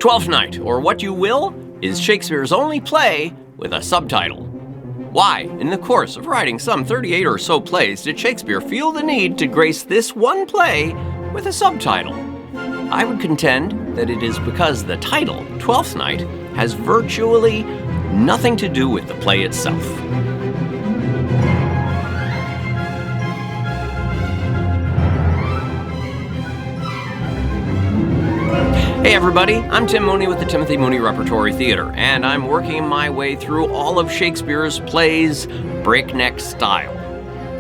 Twelfth Night, or What You Will, is Shakespeare's only play with a subtitle. Why, in the course of writing some 38 or so plays, did Shakespeare feel the need to grace this one play with a subtitle? I would contend that it is because the title, Twelfth Night, has virtually nothing to do with the play itself. Hey everybody, I'm Tim Mooney with the Timothy Mooney Repertory Theater, and I'm working my way through all of Shakespeare's plays breakneck style.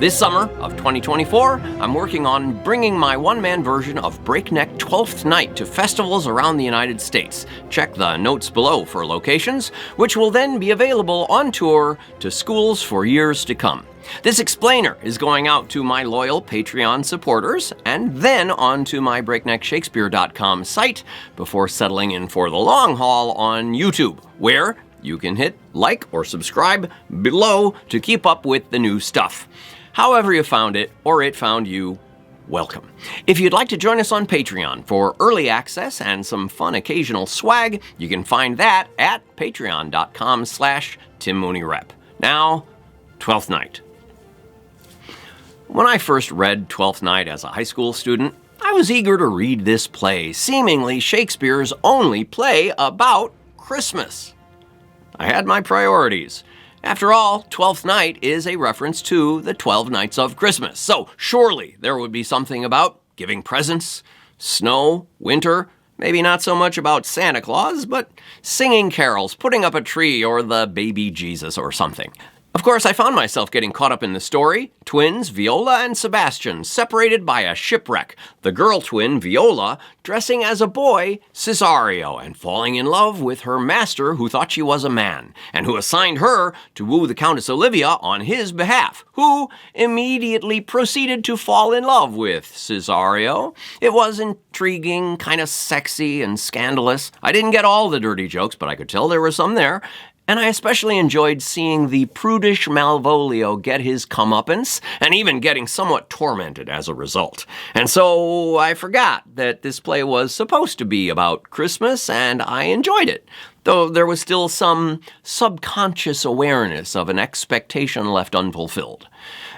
This summer of 2024, I'm working on bringing my one-man version of Breakneck Twelfth Night to festivals around the United States. Check the notes below for locations, which will then be available on tour to schools for years to come. This explainer is going out to my loyal Patreon supporters and then onto my breakneckshakespeare.com site before settling in for the long haul on YouTube, where you can hit like or subscribe below to keep up with the new stuff. However you found it, or it found you, welcome. If you'd like to join us on Patreon for early access and some fun occasional swag, you can find that at patreon.com/TimMooneyRep. Now, Twelfth Night. When I first read Twelfth Night as a high school student, I was eager to read this play, seemingly Shakespeare's only play about Christmas. I had my priorities. After all, Twelfth Night is a reference to the 12 Nights of Christmas, so surely there would be something about giving presents, snow, winter, maybe not so much about Santa Claus, but singing carols, putting up a tree, or the baby Jesus or something. Of course, I found myself getting caught up in the story. Twins Viola and Sebastian separated by a shipwreck. The girl twin, Viola, dressing as a boy, Cesario, and falling in love with her master who thought she was a man, and who assigned her to woo the Countess Olivia on his behalf, who immediately proceeded to fall in love with Cesario. It was intriguing, kind of sexy and scandalous. I didn't get all the dirty jokes, but I could tell there were some there. And I especially enjoyed seeing the prudish Malvolio get his comeuppance, and even getting somewhat tormented as a result. And so I forgot that this play was supposed to be about Christmas, and I enjoyed it, though there was still some subconscious awareness of an expectation left unfulfilled.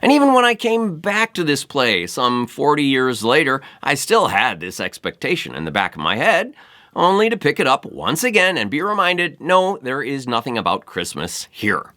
And even when I came back to this play some 40 years later, I still had this expectation in the back of my head, only to pick it up once again and be reminded, no, there is nothing about Christmas here.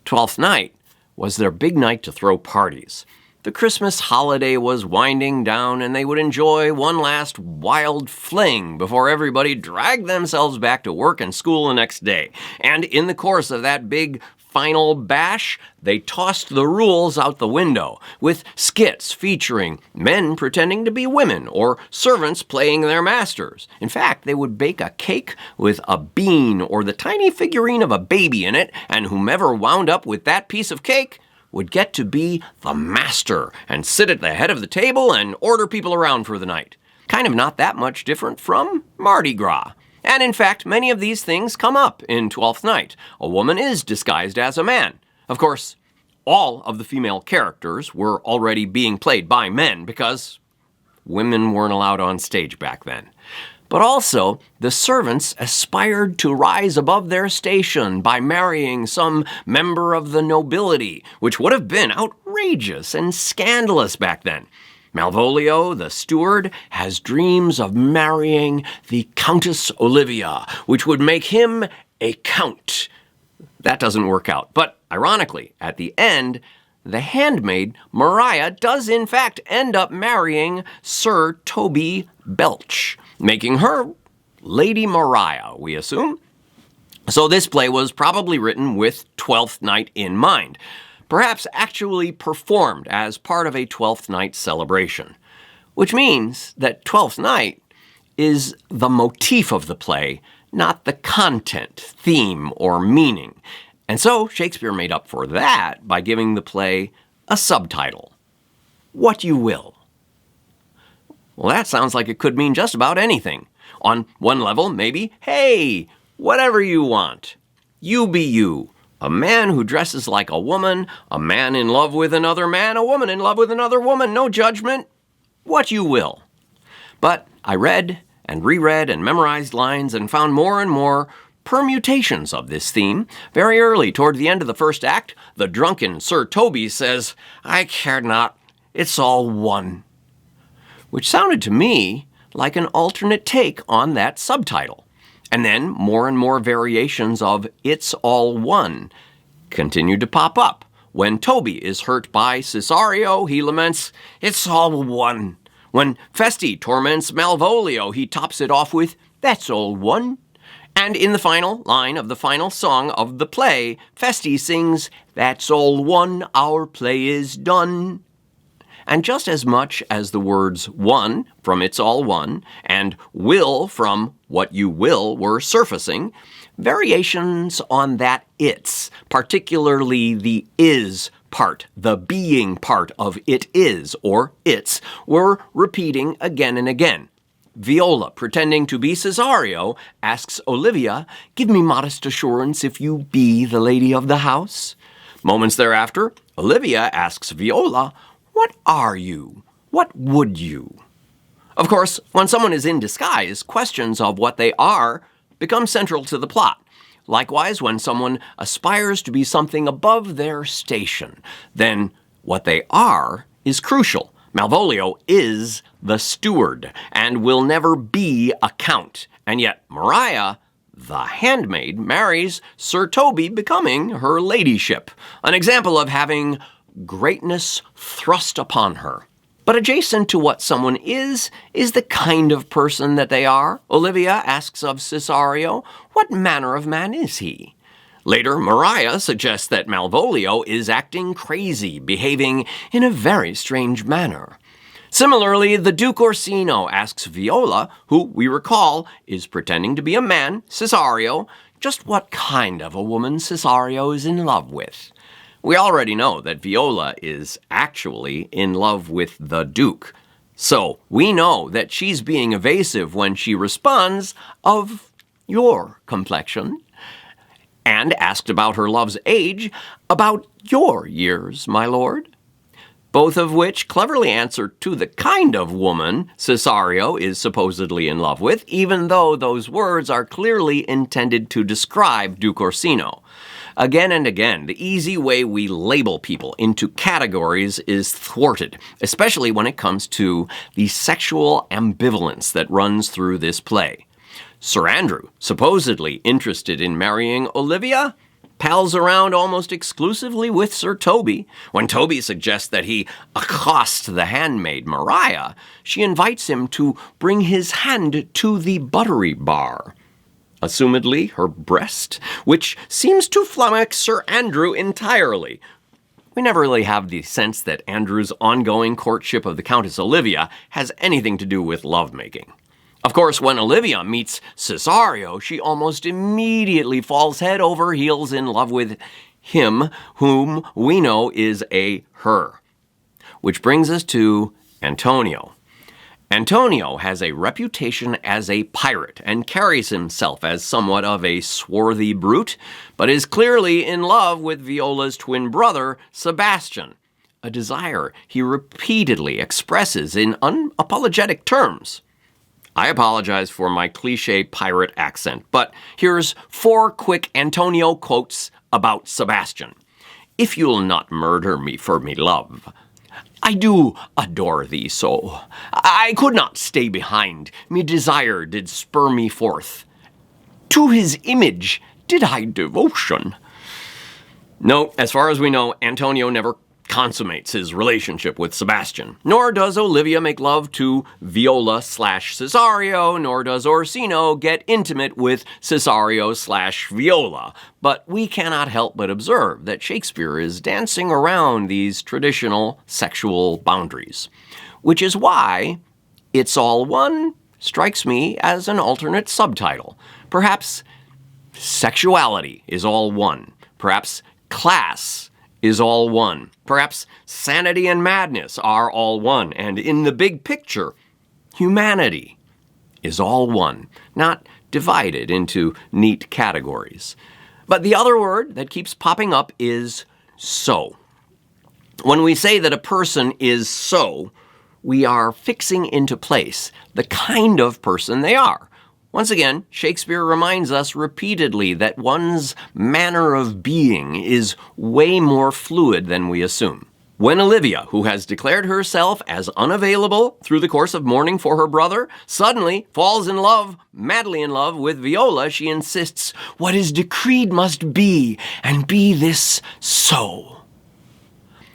Twelfth Night was their big night to throw parties. The Christmas holiday was winding down, and they would enjoy one last wild fling before everybody dragged themselves back to work and school the next day. And in the course of that big final bash, they tossed the rules out the window, with skits featuring men pretending to be women or servants playing their masters. In fact, they would bake a cake with a bean or the tiny figurine of a baby in it, and whomever wound up with that piece of cake would get to be the master and sit at the head of the table and order people around for the night. Kind of not that much different from Mardi Gras. And in fact, many of these things come up in Twelfth Night. A woman is disguised as a man. Of course, all of the female characters were already being played by men because women weren't allowed on stage back then. But also, the servants aspired to rise above their station by marrying some member of the nobility, which would have been outrageous and scandalous back then. Malvolio, the steward, has dreams of marrying the Countess Olivia, which would make him a count. That doesn't work out. But ironically, at the end, the handmaid, Maria, does in fact end up marrying Sir Toby Belch, making her Lady Maria, we assume. So this play was probably written with Twelfth Night in mind. Perhaps actually performed as part of a Twelfth Night celebration, which means that Twelfth Night is the motif of the play, not the content, theme, or meaning. And so Shakespeare made up for that by giving the play a subtitle, What You Will. Well, that sounds like it could mean just about anything. On one level, maybe, hey, whatever you want. You be you. A man who dresses like a woman, a man in love with another man, a woman in love with another woman, no judgment, what you will. But I read and reread and memorized lines and found more and more permutations of this theme. Very early, toward the end of the first act, the drunken Sir Toby says, "I care not, it's all one," which sounded to me like an alternate take on that subtitle. And then more and more variations of "it's all one" continued to pop up. When Toby is hurt by Cesario, he laments, "It's all one." When Feste torments Malvolio, he tops it off with, "That's all one." And in the final line of the final song of the play, Feste sings, "That's all one, our play is done." And just as much as the words "one" from "It's All One" and "will" from "What You Will" were surfacing, variations on that "it's," particularly the "is" part, the being part of "it is" or "it's," were repeating again and again. Viola, pretending to be Cesario, asks Olivia, "Give me modest assurance if you be the lady of the house." Moments thereafter, Olivia asks Viola, "What are you? What would you?" Of course, when someone is in disguise, questions of what they are become central to the plot. Likewise, when someone aspires to be something above their station, then what they are is crucial. Malvolio is the steward and will never be a count. And yet Maria, the handmaid, marries Sir Toby, becoming her ladyship, an example of having greatness thrust upon her. But adjacent to what someone is the kind of person that they are. Olivia asks of Cesario, "What manner of man is he?" Later, Maria suggests that Malvolio is acting crazy, behaving in a very strange manner. Similarly, the Duke Orsino asks Viola, who we recall is pretending to be a man, Cesario, just what kind of a woman Cesario is in love with. We already know that Viola is actually in love with the Duke. So we know that she's being evasive when she responds, "Of your complexion," and asked about her love's age, "About your years, my lord," both of which cleverly answer to the kind of woman Cesario is supposedly in love with, even though those words are clearly intended to describe Duke Orsino. Again and again, the easy way we label people into categories is thwarted, especially when it comes to the sexual ambivalence that runs through this play. Sir Andrew, supposedly interested in marrying Olivia, pals around almost exclusively with Sir Toby. When Toby suggests that he accost the handmaid Maria, she invites him to bring his hand to the buttery bar, assumedly her breast, which seems to flummox Sir Andrew entirely. We never really have the sense that Andrew's ongoing courtship of the Countess Olivia has anything to do with lovemaking. Of course, when Olivia meets Cesario, she almost immediately falls head over heels in love with him, whom we know is a her. Which brings us to Antonio. Antonio has a reputation as a pirate and carries himself as somewhat of a swarthy brute, but is clearly in love with Viola's twin brother, Sebastian, a desire he repeatedly expresses in unapologetic terms. I apologize for my cliche pirate accent, but here's 4 quick Antonio quotes about Sebastian. "If you'll not murder me for me love, I do adore thee so. I could not stay behind, me desire did spur me forth. To his image did I devotion." No, as far as we know, Antonio never consummates his relationship with Sebastian. Nor does Olivia make love to Viola/Cesario, nor does Orsino get intimate with Cesario/Viola. But we cannot help but observe that Shakespeare is dancing around these traditional sexual boundaries. Which is why "It's All One" strikes me as an alternate subtitle. Perhaps sexuality is all one. Perhaps class is all one. Perhaps sanity and madness are all one. And in the big picture, humanity is all one, not divided into neat categories. But the other word that keeps popping up is so. When we say that a person is so, we are fixing into place the kind of person they are. Once again, Shakespeare reminds us repeatedly that one's manner of being is way more fluid than we assume. When Illyria, who has declared herself as unavailable through the course of mourning for her brother, suddenly falls in love, madly in love, with Viola, she insists, "What is decreed must be, and be this so."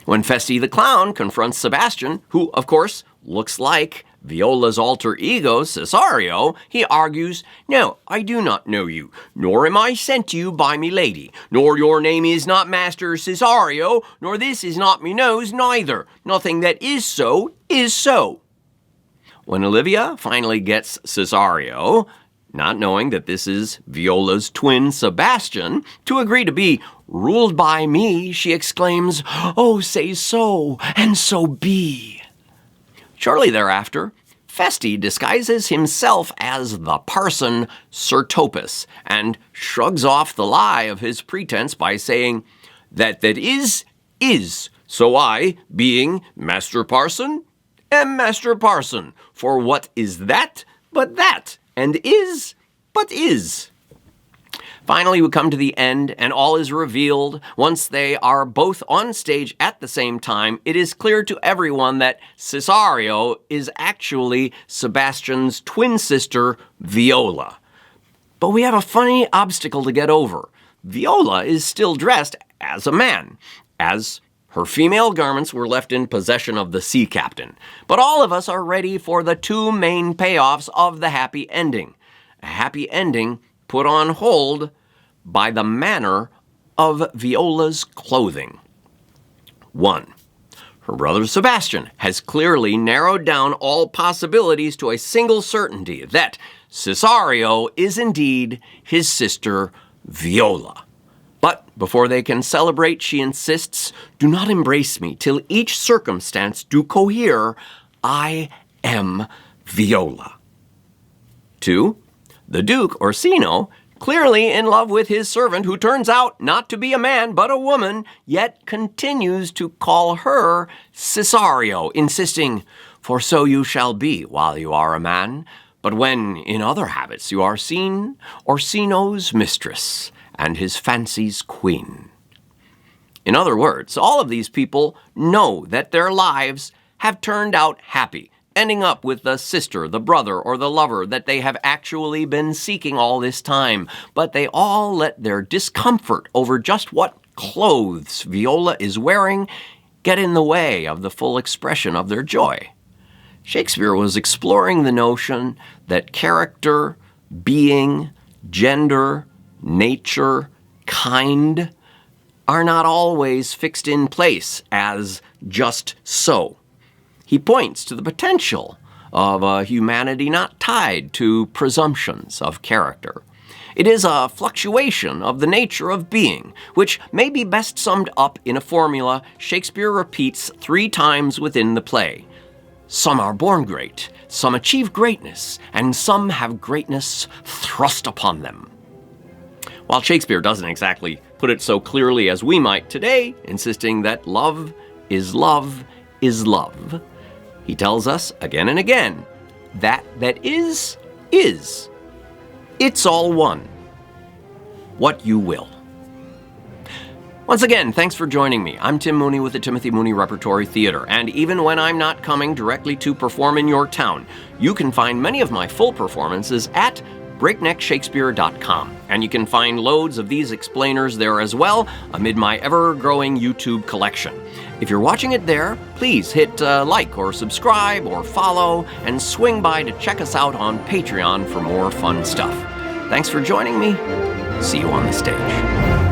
When Feste the clown confronts Sebastian, who, of course, looks like Viola's alter ego, Cesario, he argues, "No, I do not know you, nor am I sent to you by me lady, nor your name is not Master Cesario, nor this is not me nose neither. Nothing that is so, is so." When Olivia finally gets Cesario, not knowing that this is Viola's twin Sebastian, to agree to be ruled by me, she exclaims, "Oh, say so, and so be." Shortly thereafter, Feste disguises himself as the parson Sirtopus and shrugs off the lie of his pretense by saying, "That is, so I, being Master Parson, am Master Parson. For what is that but that, and is but is?" Finally, we come to the end, and all is revealed. Once they are both on stage at the same time, it is clear to everyone that Cesario is actually Sebastian's twin sister, Viola. But we have a funny obstacle to get over. Viola is still dressed as a man, as her female garments were left in possession of the sea captain. But all of us are ready for the two main payoffs of the happy ending. A happy ending put on hold by the manner of Viola's clothing. 1. Her brother Sebastian has clearly narrowed down all possibilities to a single certainty, that Cesario is indeed his sister Viola. But before they can celebrate, she insists, "Do not embrace me till each circumstance do cohere. I am Viola." 2. The Duke, Orsino, clearly in love with his servant, who turns out not to be a man but a woman, yet continues to call her Cesario, insisting, "For so you shall be while you are a man, but when in other habits you are seen, Orsino's mistress and his fancy's queen." In other words, all of these people know that their lives have turned out happy, ending up with the sister, the brother, or the lover that they have actually been seeking all this time. But they all let their discomfort over just what clothes Viola is wearing get in the way of the full expression of their joy. Shakespeare was exploring the notion that character, being, gender, nature, kind are not always fixed in place as just so. He points to the potential of a humanity not tied to presumptions of character. It is a fluctuation of the nature of being, which may be best summed up in a formula Shakespeare repeats 3 times within the play. Some are born great, some achieve greatness, and some have greatness thrust upon them. While Shakespeare doesn't exactly put it so clearly as we might today, insisting that love is love is love, he tells us again and again that is. It's all one. What you will. Once again, thanks for joining me. I'm Tim Mooney with the Timothy Mooney Repertory Theater, and even when I'm not coming directly to perform in your town, you can find many of my full performances at breakneckshakespeare.com, and you can find loads of these explainers there as well amid my ever-growing YouTube collection. If you're watching it there, please hit like or subscribe or follow, and swing by to check us out on Patreon for more fun stuff. Thanks for joining me. See you on the stage.